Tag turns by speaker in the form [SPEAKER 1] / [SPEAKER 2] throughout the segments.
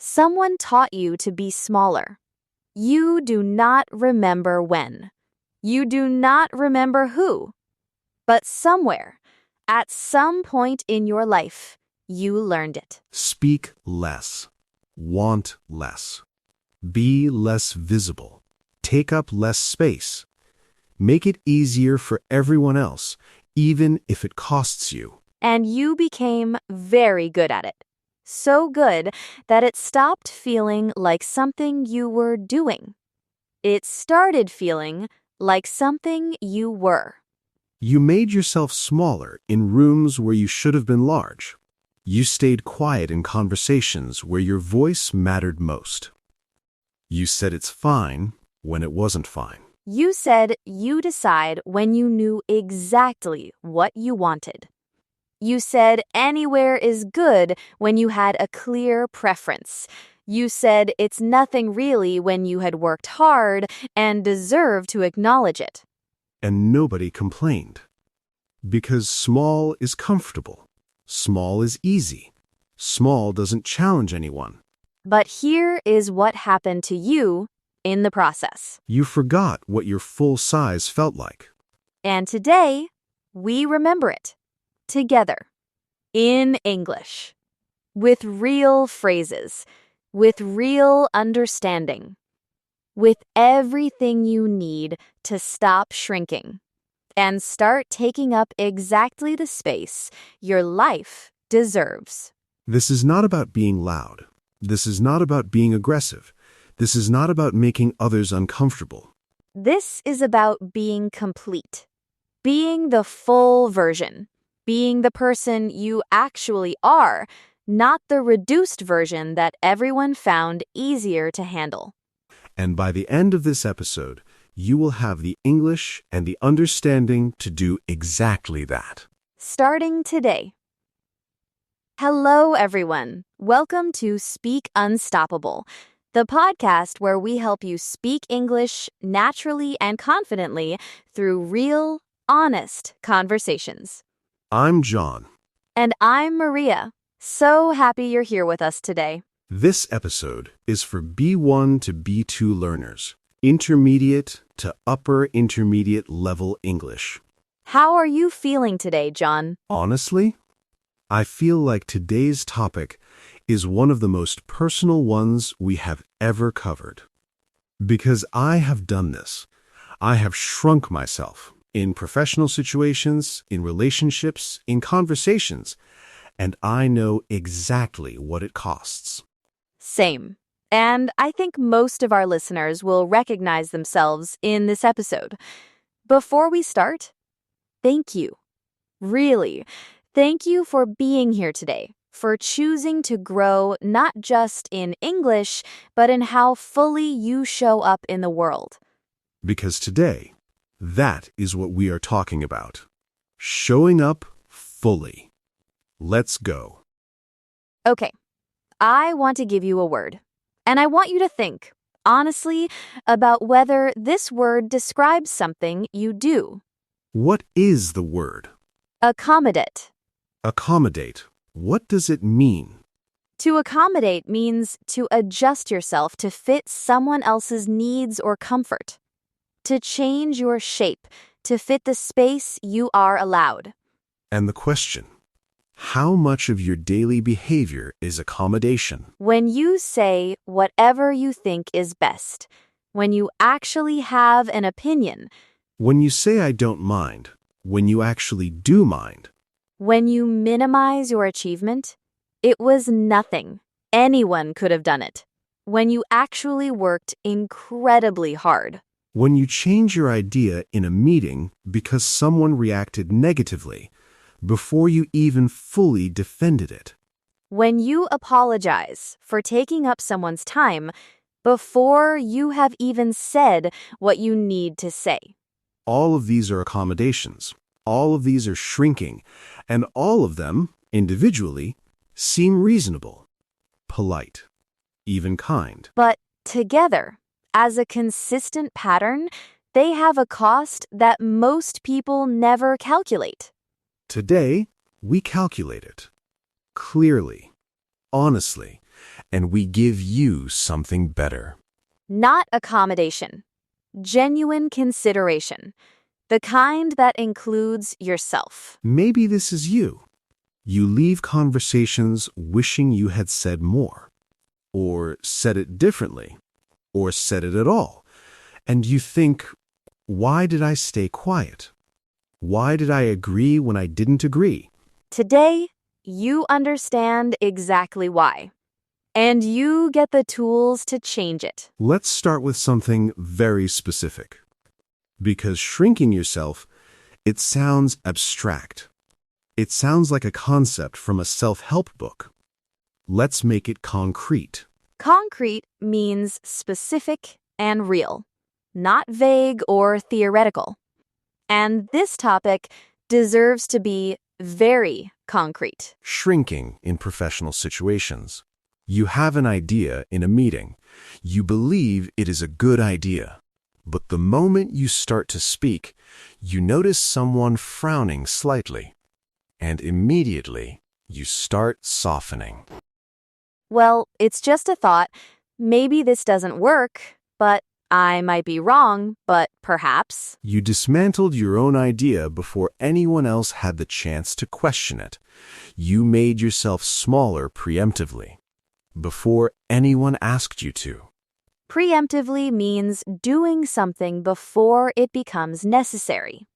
[SPEAKER 1] Someone taught you to be smaller. You do not remember when. You do not remember who. But somewhere, at some point in your life, you learned it.
[SPEAKER 2] Speak less. Want less. Be less visible. Take up less space. Make it easier for everyone else, even if it costs you.
[SPEAKER 1] And you became very good at it. So good that it stopped feeling like something you were doing. It started feeling like something you were.
[SPEAKER 2] You made yourself smaller in rooms where you should have been large. You stayed quiet in conversations where your voice mattered most. You said it's fine when it wasn't fine.
[SPEAKER 1] You said you decide when you knew exactly what you wanted. You said anywhere is good when you had a clear preference. You said it's nothing really when you had worked hard and deserved to acknowledge it.
[SPEAKER 2] And nobody complained. Because small is comfortable. Small is easy. Small doesn't challenge anyone.
[SPEAKER 1] But here is what happened to you in the process.
[SPEAKER 2] You forgot what your full size felt like.
[SPEAKER 1] And today, we remember it. Together. In English. With real phrases. With real understanding. With everything you need to stop shrinking. And start taking up exactly the space your life deserves.
[SPEAKER 2] This is not about being loud. This is not about being aggressive. This is not about making others uncomfortable.
[SPEAKER 1] This is about being complete. Being the full version. Being the person you actually are, not the reduced version that everyone found easier to handle.
[SPEAKER 2] And by the end of this episode, you will have the English and the understanding to do exactly that.
[SPEAKER 1] Starting today. Hello, everyone. Welcome to Speak Unstoppable, the podcast where we help you speak English naturally and confidently through real, honest conversations.
[SPEAKER 2] I'm John.
[SPEAKER 1] And I'm Maria. So happy you're here with us today.
[SPEAKER 2] This episode is for B1 to B2 learners, intermediate to upper intermediate level English.
[SPEAKER 1] How are you feeling today, John?
[SPEAKER 2] Honestly, I feel like today's topic is one of the most personal ones we have ever covered. Because I have done this. I have shrunk myself in professional situations, in relationships, in conversations, and I know exactly what it costs.
[SPEAKER 1] Same. And I think most of our listeners will recognize themselves in this episode. Before we start, thank you. Really, thank you for being here today, for choosing to grow not just in English, but in how fully you show up in the world.
[SPEAKER 2] Because today, that is what we are talking about. Showing up fully. Let's go.
[SPEAKER 1] Okay, I want to give you a word. And I want you to think, honestly, about whether this word describes something you do.
[SPEAKER 2] What is the word?
[SPEAKER 1] Accommodate.
[SPEAKER 2] Accommodate. What does it mean?
[SPEAKER 1] To accommodate means to adjust yourself to fit someone else's needs or comfort. To change your shape to fit the space you are allowed.
[SPEAKER 2] And the question, how much of your daily behavior is accommodation?
[SPEAKER 1] When you say whatever you think is best, when you actually have an opinion,
[SPEAKER 2] When you say I don't mind, when you actually do mind,
[SPEAKER 1] when you minimize your achievement, it was nothing. Anyone could have done it. When you actually worked incredibly hard.
[SPEAKER 2] when you change your idea in a meeting because someone reacted negatively before you even fully defended it.
[SPEAKER 1] When you apologize for taking up someone's time before you have even said what you need to say.
[SPEAKER 2] All of these are accommodations. All of these are shrinking. And all of them, individually, seem reasonable, polite, even kind.
[SPEAKER 1] But together, as a consistent pattern, they have a cost that most people never calculate.
[SPEAKER 2] Today, we calculate it. Clearly, honestly, and we give you something better.
[SPEAKER 1] Not accommodation. Genuine consideration. The kind that includes yourself.
[SPEAKER 2] Maybe this is you. You leave conversations wishing you had said more, or said it differently, or said it at all. And you think, why did I stay quiet? Why did I agree when I didn't agree?
[SPEAKER 1] Today, you understand exactly why. And you get the tools to change it.
[SPEAKER 2] Let's start with something very specific. Because shrinking yourself, it sounds abstract. It sounds like a concept from a self-help book. Let's make it concrete.
[SPEAKER 1] Concrete means specific and real, not vague or theoretical. And this topic deserves to be very concrete.
[SPEAKER 2] Shrinking in professional situations. You have an idea in a meeting. You believe it is a good idea. But the moment you start to speak, you notice someone frowning slightly. And immediately, you start softening.
[SPEAKER 1] Well, it's just a thought. Maybe this doesn't work, but I might be wrong, but perhaps.
[SPEAKER 2] You dismantled your own idea before anyone else had the chance to question it. You made yourself smaller preemptively, before anyone asked you to.
[SPEAKER 1] Preemptively means doing something before it becomes necessary.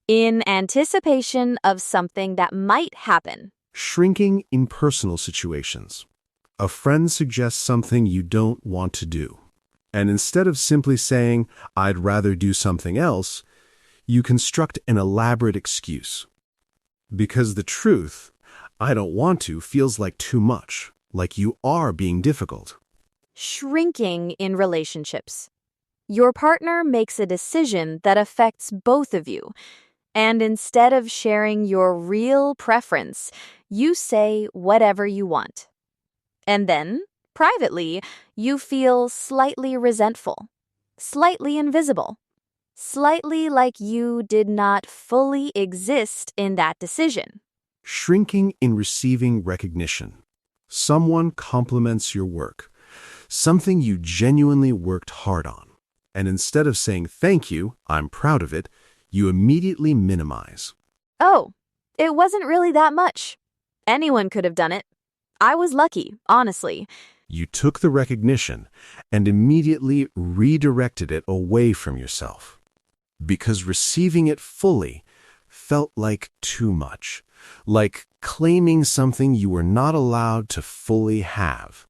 [SPEAKER 1] In anticipation of something that might happen.
[SPEAKER 2] Shrinking in personal situations. A friend suggests something you don't want to do. And instead of simply saying, I'd rather do something else, you construct an elaborate excuse. Because the truth, I don't want to, feels like too much, like you are being difficult.
[SPEAKER 1] Shrinking in relationships. Your partner makes a decision that affects both of you, and instead of sharing your real preference, you say whatever you want. And then, privately, you feel slightly resentful, slightly invisible, slightly like you did not fully exist in that decision.
[SPEAKER 2] Shrinking in receiving recognition. Someone compliments your work, something you genuinely worked hard on. And instead of saying thank you, I'm proud of it, you immediately minimize.
[SPEAKER 1] Oh, it wasn't really that much. Anyone could have done it. I was lucky, honestly.
[SPEAKER 2] You took the recognition and immediately redirected it away from yourself. Because receiving it fully felt like too much, like claiming something you were not allowed to fully have.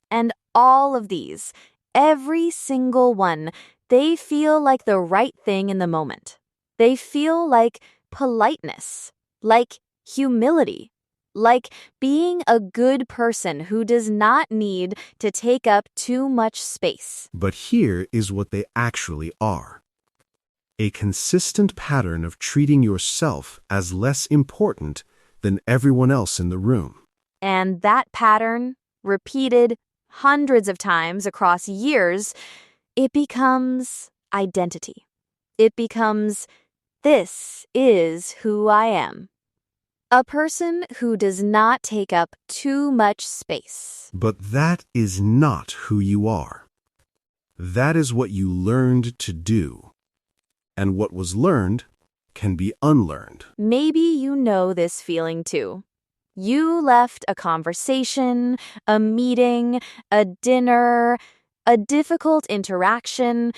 [SPEAKER 1] And all of these, every single one, they feel like the right thing in the moment. They feel like politeness, like humility, like being a good person who does not need to take up too much space.
[SPEAKER 2] But here is what they actually are. A consistent pattern of treating yourself as less important than everyone else in the room.
[SPEAKER 1] And that pattern, repeated hundreds of times across years, it becomes identity. It becomes, this is who I am. A person who does not take up too much space.
[SPEAKER 2] But that is not who you are. That is what you learned to do. And what was learned can be unlearned.
[SPEAKER 1] Maybe you know this feeling too. You left a conversation, a meeting, a dinner, a difficult interaction,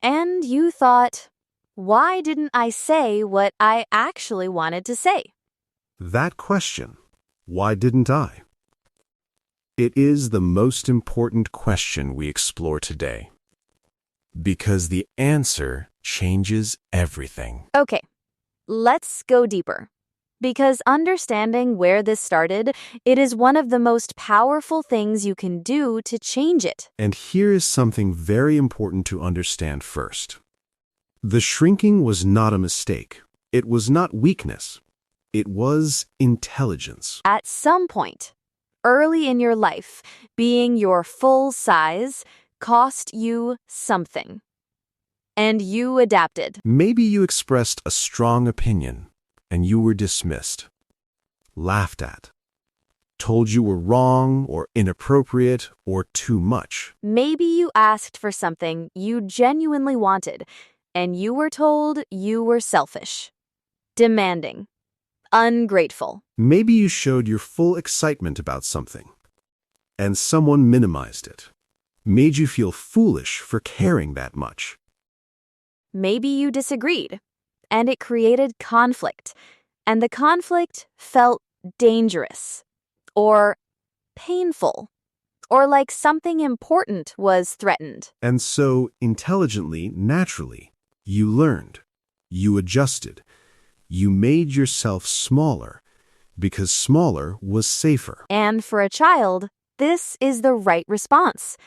[SPEAKER 1] and you thought, why didn't I say what I actually wanted to say?
[SPEAKER 2] That question, why didn't I? It is the most important question we explore today. Because the answer changes everything.
[SPEAKER 1] Okay, let's go deeper. Because understanding where this started, it is one of the most powerful things you can do to change it.
[SPEAKER 2] And here is something very important to understand first. The shrinking was not a mistake. It was not weakness. It was intelligence.
[SPEAKER 1] At some point, early in your life, being your full size cost you something. And you adapted.
[SPEAKER 2] Maybe you expressed a strong opinion, and you were dismissed, laughed at, told you were wrong or inappropriate or too much.
[SPEAKER 1] Maybe you asked for something you genuinely wanted, and you were told you were selfish, demanding, ungrateful.
[SPEAKER 2] Maybe you showed your full excitement about something, and someone minimized it, made you feel foolish for caring that much.
[SPEAKER 1] Maybe you disagreed, and it created conflict, and the conflict felt dangerous, or painful, or like something important was threatened.
[SPEAKER 2] And so, intelligently, naturally, you learned, you adjusted, you made yourself smaller, because smaller was safer.
[SPEAKER 1] And for a child, this is the right response.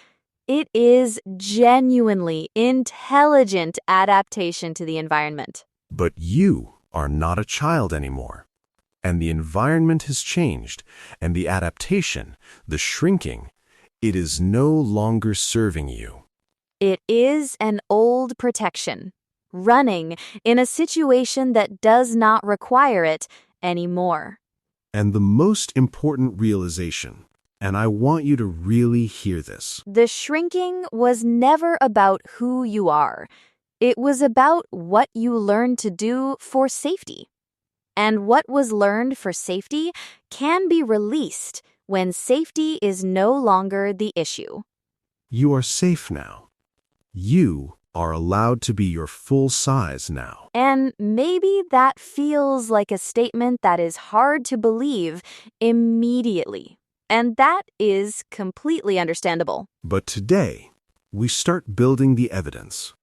[SPEAKER 1] It is genuinely intelligent adaptation to the environment.
[SPEAKER 2] But you are not a child anymore. And the environment has changed, and the adaptation, the shrinking, it is no longer serving you.
[SPEAKER 1] It is an old protection, running in a situation that does not require it anymore.
[SPEAKER 2] And the most important realization, and I want you to really hear this,
[SPEAKER 1] The shrinking was never about who you are. It was about what you learned to do for safety. And what was learned for safety can be released when safety is no longer the issue.
[SPEAKER 2] you are safe now. You are allowed to be your full size now.
[SPEAKER 1] And maybe that feels like a statement that is hard to believe immediately. And that is completely understandable.
[SPEAKER 2] But today, we start building the evidence.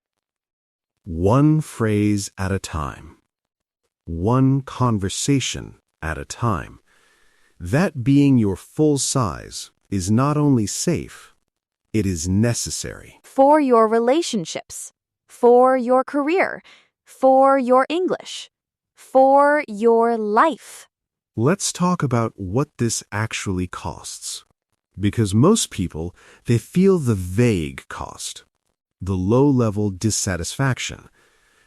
[SPEAKER 2] One phrase at a time. One conversation at a time. That being your full size is not only safe, it is necessary.
[SPEAKER 1] For your relationships, for your career, for your English, for your life.
[SPEAKER 2] Let's talk about what this actually costs. Because most people, they feel the vague cost, the low-level dissatisfaction,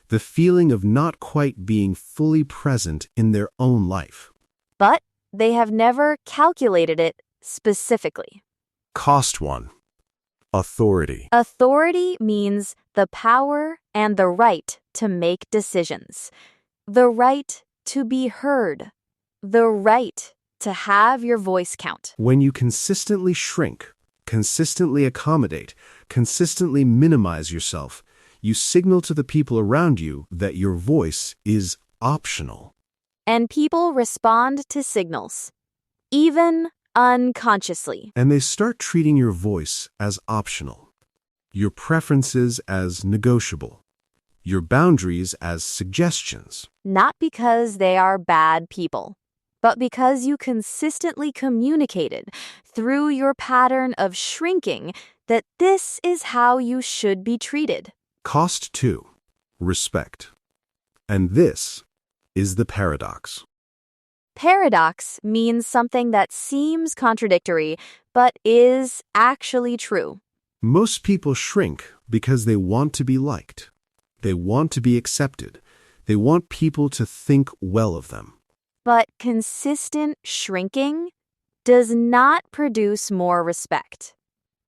[SPEAKER 2] the feeling of not quite being fully present in their own life.
[SPEAKER 1] But they have never calculated it specifically.
[SPEAKER 2] Cost 1. Authority.
[SPEAKER 1] Authority means the power and the right to make decisions, the right to be heard, the right to have your voice count.
[SPEAKER 2] When you consistently shrink, consistently accommodate, consistently minimize yourself, you signal to the people around you that your voice is optional.
[SPEAKER 1] And people respond to signals, even unconsciously.
[SPEAKER 2] And they start treating your voice as optional, your preferences as negotiable, your boundaries as suggestions.
[SPEAKER 1] Not because they are bad people, but because you consistently communicated through your pattern of shrinking that this is how you should be treated.
[SPEAKER 2] Cost 2. Respect. And this is the paradox.
[SPEAKER 1] Paradox means something that seems contradictory, but is actually true.
[SPEAKER 2] Most people shrink because they want to be liked. They want to be accepted. They want people to think well of them.
[SPEAKER 1] But consistent shrinking does not produce more respect.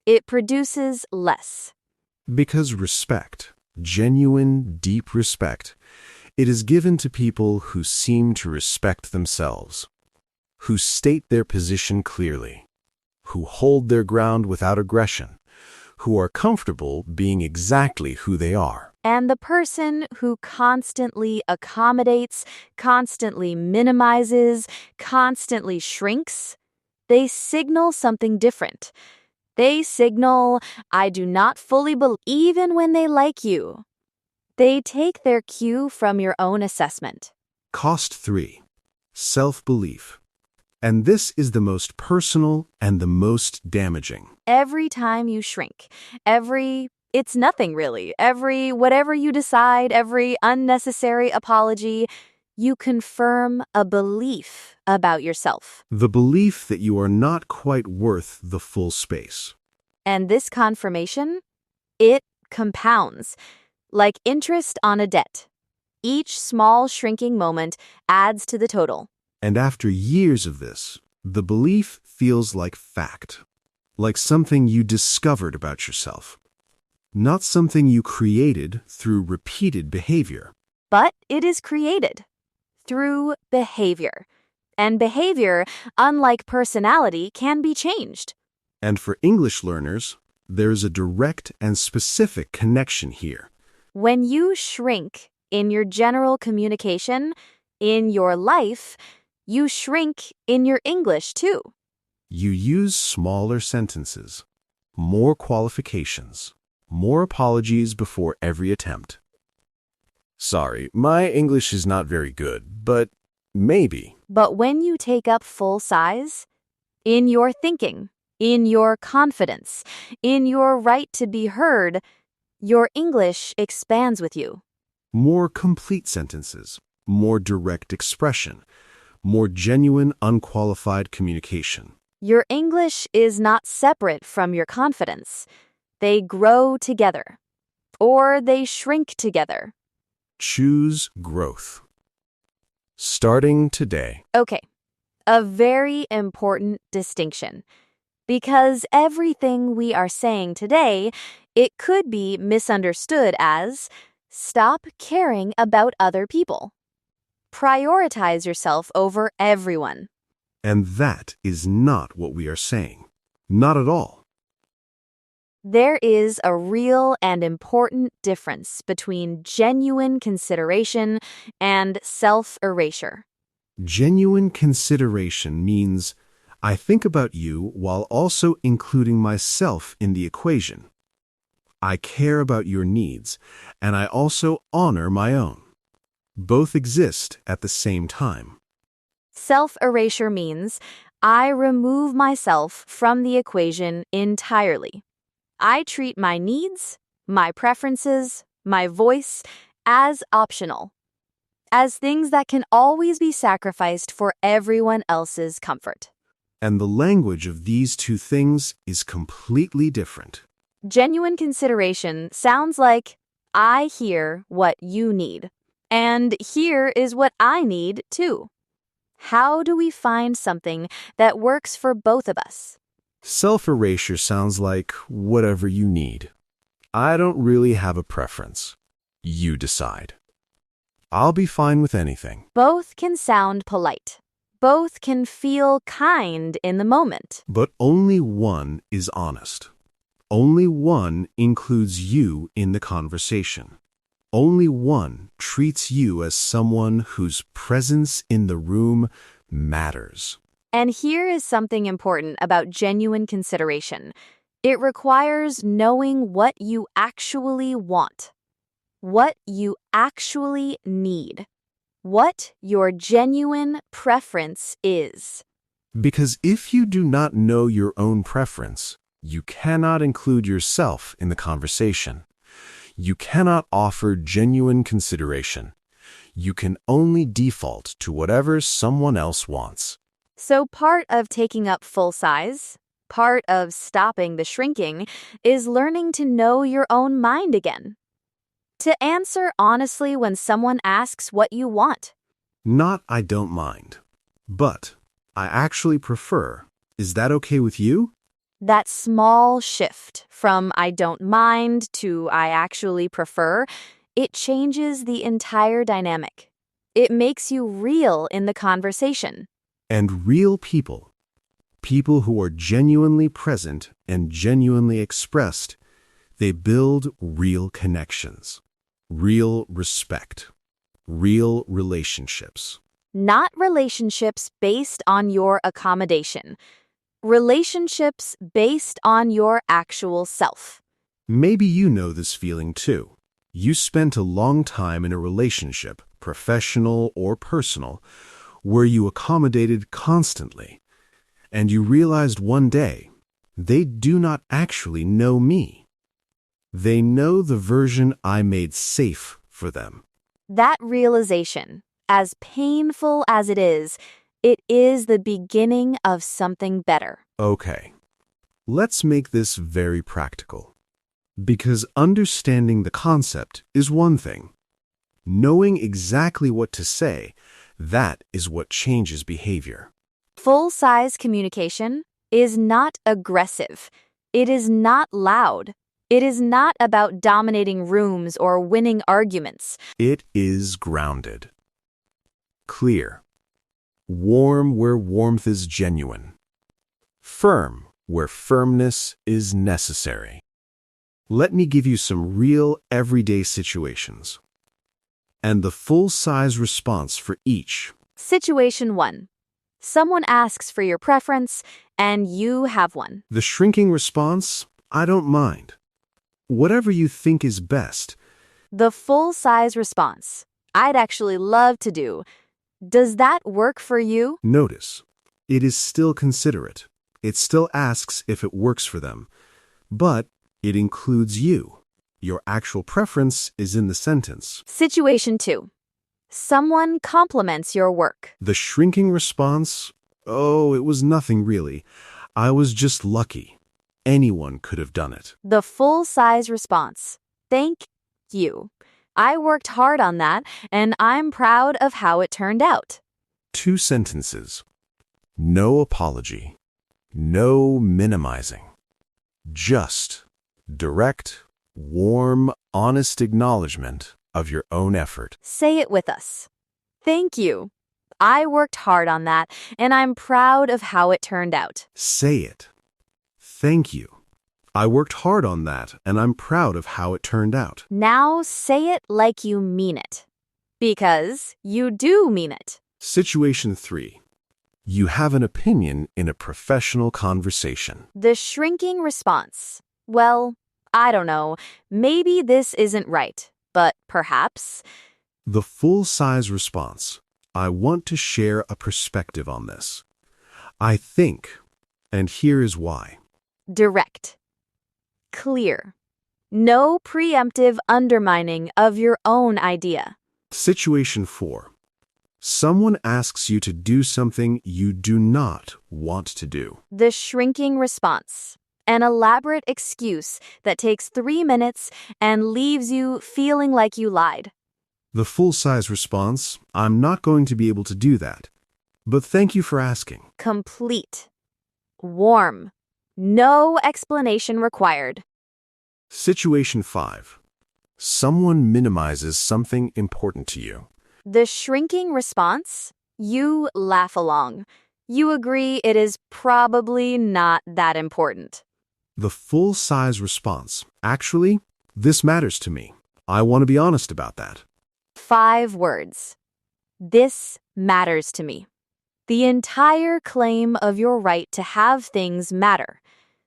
[SPEAKER 1] It produces less.
[SPEAKER 2] Because respect, genuine, deep respect, it is given to people who seem to respect themselves, who state their position clearly, who hold their ground without aggression, who are comfortable being exactly who they are.
[SPEAKER 1] And the person who constantly accommodates, constantly minimizes, constantly shrinks, they signal something different. They signal, I do not fully believe, even when they like you. They take their cue from your own assessment.
[SPEAKER 2] Cost 3. Self-belief. And this is the most personal and the most damaging.
[SPEAKER 1] Every time you shrink, it's nothing really, whatever you decide, every unnecessary apology, you confirm a belief about yourself.
[SPEAKER 2] The belief that you are not quite worth the full space.
[SPEAKER 1] And this confirmation, it compounds, like interest on a debt. Each small shrinking moment adds to the total.
[SPEAKER 2] And after years of this, The belief feels like fact, like something you discovered about yourself, not something you created through repeated behavior.
[SPEAKER 1] But it is created through behavior. And behavior, unlike personality, can be changed.
[SPEAKER 2] And for English learners, there's a direct and specific connection here.
[SPEAKER 1] When you shrink in your general communication, in your life, you shrink in your English too.
[SPEAKER 2] You use smaller sentences, more qualifications, more apologies before every attempt. Sorry, my English is not very good, but maybe.
[SPEAKER 1] But when you take up full size, in your thinking, in your confidence, in your right to be heard, your English expands with you.
[SPEAKER 2] More complete sentences, more direct expression, more genuine, unqualified communication.
[SPEAKER 1] Your English is not separate from your confidence. They grow together, or they shrink together.
[SPEAKER 2] Choose growth. Starting today.
[SPEAKER 1] Okay, a very important distinction. Because everything we are saying today, it could be misunderstood as stop caring about other people. Prioritize yourself over everyone.
[SPEAKER 2] And that is not what we are saying. Not at all.
[SPEAKER 1] There is a real and important difference between genuine consideration and self-erasure.
[SPEAKER 2] Genuine consideration means I think about you while also including myself in the equation. I care about your needs, and I also honor my own. Both exist at the same time.
[SPEAKER 1] Self-erasure means I remove myself from the equation entirely. I treat my needs, my preferences, my voice as optional, as things that can always be sacrificed for everyone else's comfort.
[SPEAKER 2] And the language of these two things is completely different.
[SPEAKER 1] Genuine consideration sounds like, I hear what you need, and here is what I need too. How do we find something that works for both of us?
[SPEAKER 2] Self-erasure sounds like whatever you need. I don't really have a preference. You decide. I'll be fine with anything.
[SPEAKER 1] Both can sound polite. Both can feel kind in the moment.
[SPEAKER 2] But only one is honest. Only one includes you in the conversation. Only one treats you as someone whose presence in the room matters.
[SPEAKER 1] And here is something important about genuine consideration. It requires knowing what you actually want, what you actually need, what your genuine preference is.
[SPEAKER 2] Because if you do not know your own preference, you cannot include yourself in the conversation. You cannot offer genuine consideration. You can only default to whatever someone else wants.
[SPEAKER 1] So part of taking up full size, part of stopping the shrinking, is learning to know your own mind again. To answer honestly when someone asks what you want.
[SPEAKER 2] Not I don't mind, but I actually prefer. Is that okay with you?
[SPEAKER 1] That small shift from I don't mind to I actually prefer, it changes the entire dynamic. It makes you real in the conversation.
[SPEAKER 2] And real people, people who are genuinely present and genuinely expressed, they build real connections, real respect, real relationships.
[SPEAKER 1] Not relationships based on your accommodation. Relationships based on your actual self.
[SPEAKER 2] Maybe you know this feeling too. You spent a long time in a relationship, professional or personal, where you accommodated constantly, and you realized one day they do not actually know me. They know the version I made safe for them.
[SPEAKER 1] That realization, as painful as it is the beginning of something better.
[SPEAKER 2] Okay, let's make this very practical. Because understanding the concept is one thing. Knowing exactly what to say, that is what changes behavior.
[SPEAKER 1] Full-size communication is not aggressive. It is not loud. It is not about dominating rooms or winning arguments.
[SPEAKER 2] It is grounded, clear, warm where warmth is genuine, firm where firmness is necessary. Let me give you some real everyday situations and the full-size response for each.
[SPEAKER 1] Situation 1. Someone asks for your preference, and you have one.
[SPEAKER 2] The shrinking response, I don't mind. Whatever you think is best.
[SPEAKER 1] The full-size response, I'd actually love to do. Does that work for you?
[SPEAKER 2] Notice, it is still considerate. It still asks if it works for them, but it includes you. Your actual preference is in the sentence.
[SPEAKER 1] Situation 2. Someone compliments your work.
[SPEAKER 2] The shrinking response, oh, it was nothing really. I was just lucky. Anyone could have done it.
[SPEAKER 1] The full-size response, thank you. I worked hard on that, and I'm proud of how it turned out.
[SPEAKER 2] 2 sentences. No apology. No minimizing. Just direct, warm, honest acknowledgement of your own effort.
[SPEAKER 1] Say it with us. Thank you. I worked hard on that, and I'm proud of how it turned out.
[SPEAKER 2] Say it. Thank you. I worked hard on that, and I'm proud of how it turned out.
[SPEAKER 1] Now say it like you mean it. Because you do mean it.
[SPEAKER 2] Situation 3. You have an opinion in a professional conversation.
[SPEAKER 1] The shrinking response. Well, I don't know. Maybe this isn't right, but perhaps.
[SPEAKER 2] The full-size response. I want to share a perspective on this. I think, and here is why.
[SPEAKER 1] Direct. Clear. No preemptive undermining of your own idea.
[SPEAKER 2] Situation 4. Someone asks you to do something you do not want to do.
[SPEAKER 1] The shrinking response. An elaborate excuse that takes 3 minutes and leaves you feeling like you lied.
[SPEAKER 2] The full-size response, I'm not going to be able to do that, but thank you for asking.
[SPEAKER 1] Complete. Warm. No explanation required.
[SPEAKER 2] Situation 5. Someone minimizes something important to you.
[SPEAKER 1] The shrinking response? You laugh along. You agree it is probably not that important.
[SPEAKER 2] The full-size response, actually, this matters to me. I want to be honest about that.
[SPEAKER 1] 5 words. This matters to me. The entire claim of your right to have things matter.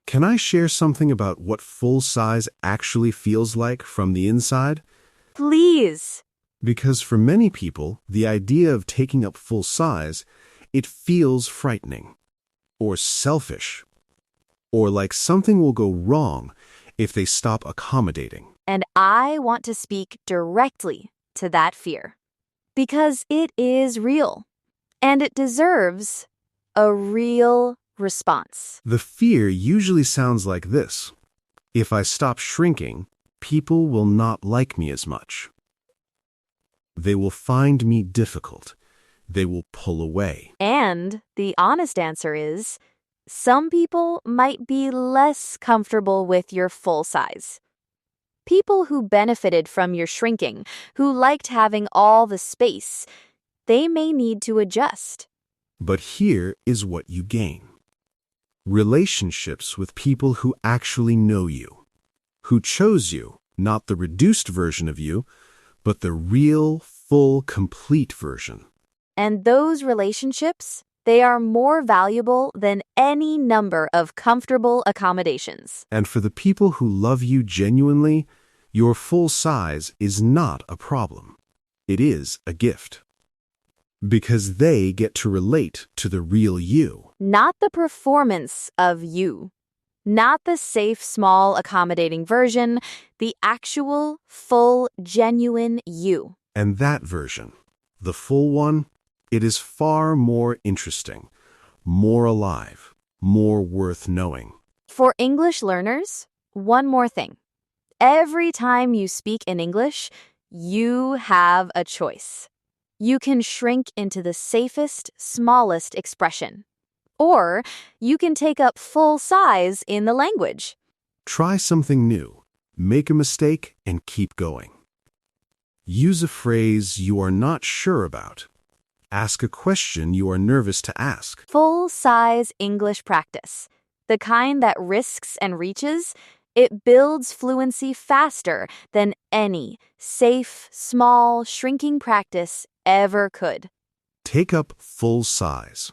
[SPEAKER 2] Can I share something about what full-size actually feels like from the inside?
[SPEAKER 1] Please.
[SPEAKER 2] Because for many people, the idea of taking up full size, it feels frightening, or selfish, or like something will go wrong if they stop accommodating.
[SPEAKER 1] And I want to speak directly to that fear. Because it is real. And it deserves a real response.
[SPEAKER 2] The fear usually sounds like this. If I stop shrinking, people will not like me as much. They will find me difficult. They will pull away.
[SPEAKER 1] And the honest answer is, some people might be less comfortable with your full size. People who benefited from your shrinking, who liked having all the space, they may need to adjust.
[SPEAKER 2] But here is what you gain. Relationships with people who actually know you, who chose you, not the reduced version of you, but the real, full, complete version.
[SPEAKER 1] And those relationships, they are more valuable than any number of comfortable accommodations.
[SPEAKER 2] And for the people who love you genuinely, your full size is not a problem. It is a gift. Because they get to relate to the real you.
[SPEAKER 1] Not the performance of you. Not the safe, small, accommodating version, the actual, full, genuine you.
[SPEAKER 2] And that version, the full one, it is far more interesting, more alive, more worth knowing.
[SPEAKER 1] For English learners, one more thing. Every time you speak in English, you have a choice. You can shrink into the safest, smallest expression. Or you can take up full size in the language.
[SPEAKER 2] Try something new, make a mistake, and keep going. Use a phrase you are not sure about. Ask a question you are nervous to ask.
[SPEAKER 1] Full-size English practice, the kind that risks and reaches, it builds fluency faster than any safe, small, shrinking practice ever could.
[SPEAKER 2] Take up full size.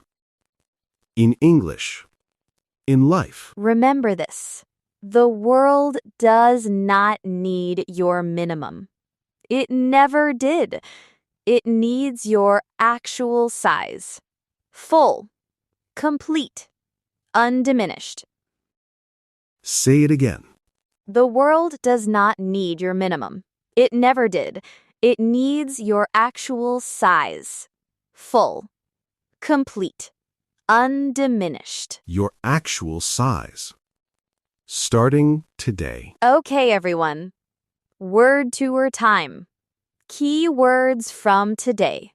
[SPEAKER 2] In English. In life.
[SPEAKER 1] Remember this. The world does not need your minimum. It never did. It needs your actual size. Full, complete, undiminished.
[SPEAKER 2] Say it again.
[SPEAKER 1] The world does not need your minimum. It never did. It needs your actual size. Full, complete, undiminished.
[SPEAKER 2] Your actual size. Starting today.
[SPEAKER 1] Okay, everyone. Word tour time. Key words from today.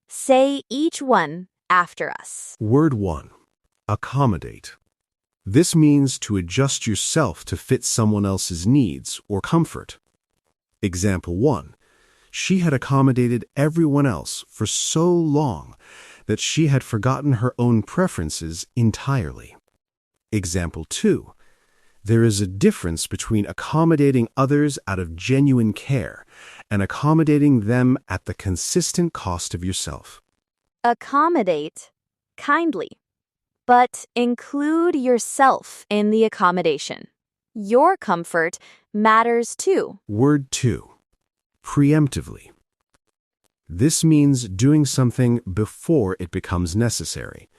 [SPEAKER 1] Say each one after us.
[SPEAKER 2] Word 1. Accommodate. This means to adjust yourself to fit someone else's needs or comfort. Example 1. She had accommodated everyone else for so long that she had forgotten her own preferences entirely. Example 2. There is a difference between accommodating others out of genuine care and accommodating them at the consistent cost of yourself.
[SPEAKER 1] Accommodate kindly, but include yourself in the accommodation. Your comfort matters too.
[SPEAKER 2] Word 2. Preemptively. This means doing something before it becomes necessary,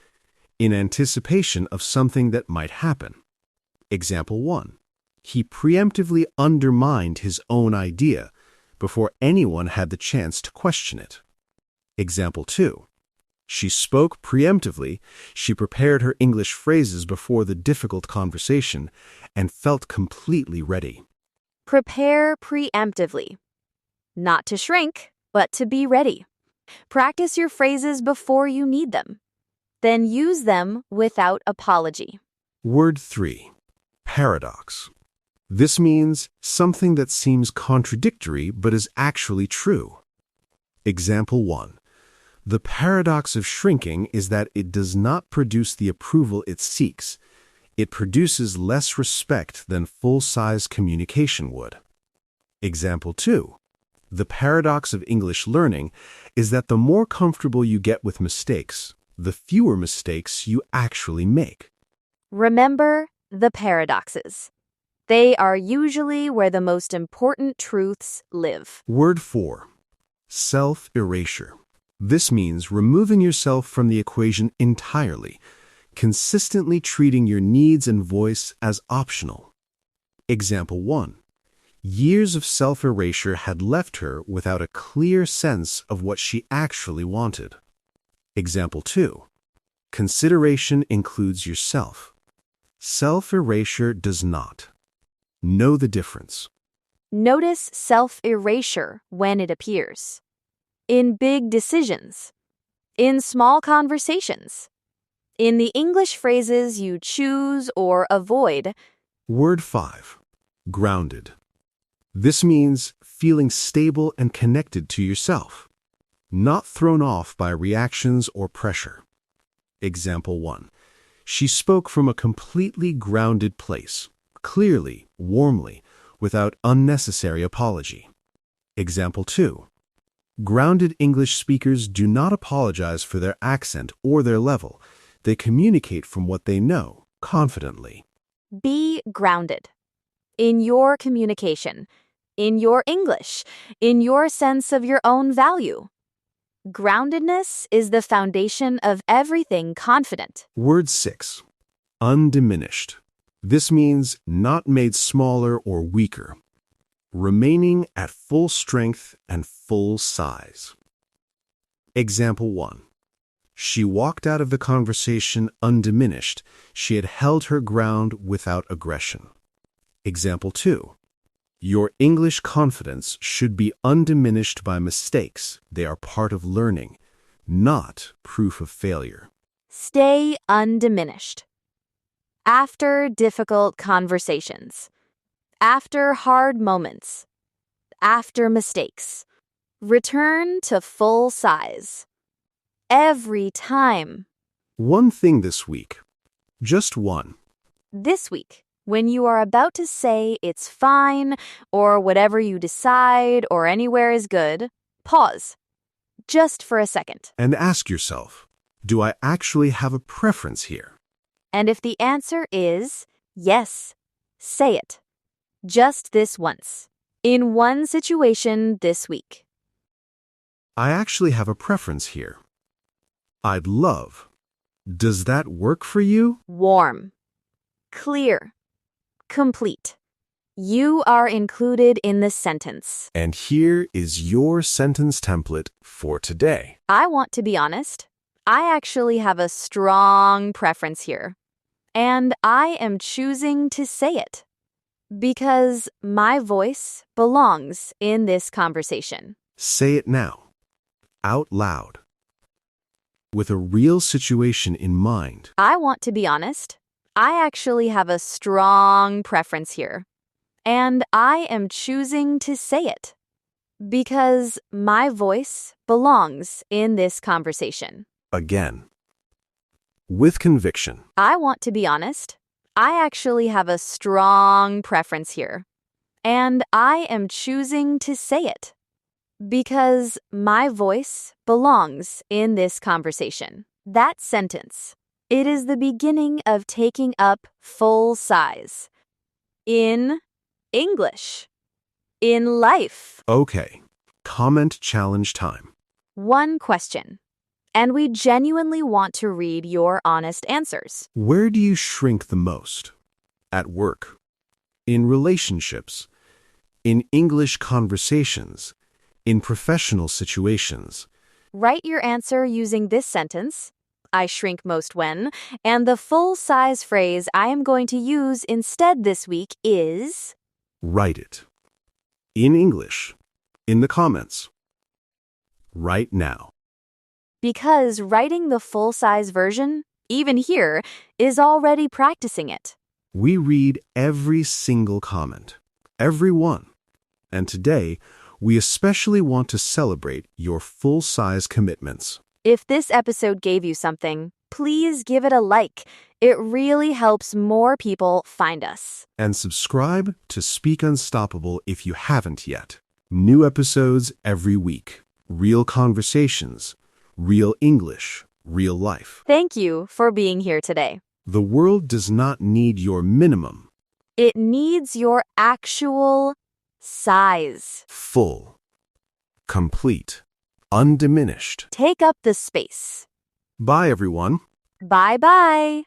[SPEAKER 2] in anticipation of something that might happen. Example 1. He preemptively undermined his own idea before anyone had the chance to question it. Example 2. She spoke preemptively, she prepared her English phrases before the difficult conversation, and felt completely ready.
[SPEAKER 1] Prepare preemptively. Not to shrink, but to be ready. Practice your phrases before you need them. Then use them without apology.
[SPEAKER 2] Word 3. Paradox. This means something that seems contradictory but is actually true. Example 1. The paradox of shrinking is that it does not produce the approval it seeks. It produces less respect than full-size communication would. Example 2. The paradox of English learning is that the more comfortable you get with mistakes, the fewer mistakes you actually make.
[SPEAKER 1] Remember the paradoxes. They are usually where the most important truths live.
[SPEAKER 2] Word 4. Self-erasure. This means removing yourself from the equation entirely, consistently treating your needs and voice as optional. Example 1. Years of self-erasure had left her without a clear sense of what she actually wanted. Example 2. Consideration includes yourself. Self-erasure does not. Know the difference.
[SPEAKER 1] Notice self-erasure when it appears. In big decisions. In small conversations. In the English phrases you choose or avoid.
[SPEAKER 2] Word 5. Grounded. This means feeling stable and connected to yourself, not thrown off by reactions or pressure. Example 1. She spoke from a completely grounded place, clearly, warmly, without unnecessary apology. Example 2. Grounded English speakers do not apologize for their accent or their level. They communicate from what they know, confidently.
[SPEAKER 1] Be grounded. In your communication. In your English. In your sense of your own value. Groundedness is the foundation of everything confident.
[SPEAKER 2] Word 6. Undiminished. This means not made smaller or weaker. Remaining at full strength and full size. Example 1. She walked out of the conversation undiminished. She had held her ground without aggression. Example 2. Your English confidence should be undiminished by mistakes. They are part of learning, not proof of failure.
[SPEAKER 1] Stay undiminished. After difficult conversations. After hard moments. After mistakes. Return to full size. Every time.
[SPEAKER 2] One thing this week. Just one.
[SPEAKER 1] This week, when you are about to say it's fine or whatever you decide or anywhere is good, pause. Just for a second.
[SPEAKER 2] And ask yourself, do I actually have a preference here?
[SPEAKER 1] And if the answer is yes, say it. Just this once. In one situation this week.
[SPEAKER 2] I actually have a preference here. I'd love. Does that work for you?
[SPEAKER 1] Warm. Clear. Complete. You are included in the sentence.
[SPEAKER 2] And here is your sentence template for today.
[SPEAKER 1] I want to be honest. I actually have a strong preference here. And I am choosing to say it. Because my voice belongs in this conversation.
[SPEAKER 2] Say it now, out loud, with a real situation in mind.
[SPEAKER 1] I want to be honest. I actually have a strong preference here. And I am choosing to say it. Because my voice belongs in this conversation.
[SPEAKER 2] Again, with conviction.
[SPEAKER 1] I want to be honest. I actually have a strong preference here. And I am choosing to say it. Because my voice belongs in this conversation. That sentence. It is the beginning of taking up full size. In English. In life.
[SPEAKER 2] Okay, comment challenge time.
[SPEAKER 1] One question. And we genuinely want to read your honest answers.
[SPEAKER 2] Where do you shrink the most? At work, in relationships, in English conversations, in professional situations.
[SPEAKER 1] Write your answer using this sentence, I shrink most when, and the full-size phrase I am going to use instead this week is...
[SPEAKER 2] Write it. In English, in the comments. Right now.
[SPEAKER 1] Because writing the full-size version, even here, is already practicing it.
[SPEAKER 2] We read every single comment, every one. And today, we especially want to celebrate your full-size commitments.
[SPEAKER 1] If this episode gave you something, please give it a like. It really helps more people find us.
[SPEAKER 2] And subscribe to Speak Unstoppable if you haven't yet. New episodes every week. Real conversations. Real English. Real life.
[SPEAKER 1] Thank you for being here today.
[SPEAKER 2] The world does not need your minimum.
[SPEAKER 1] It needs your actual size.
[SPEAKER 2] Full. Complete. Undiminished.
[SPEAKER 1] Take up the space.
[SPEAKER 2] Bye, everyone.
[SPEAKER 1] Bye-bye.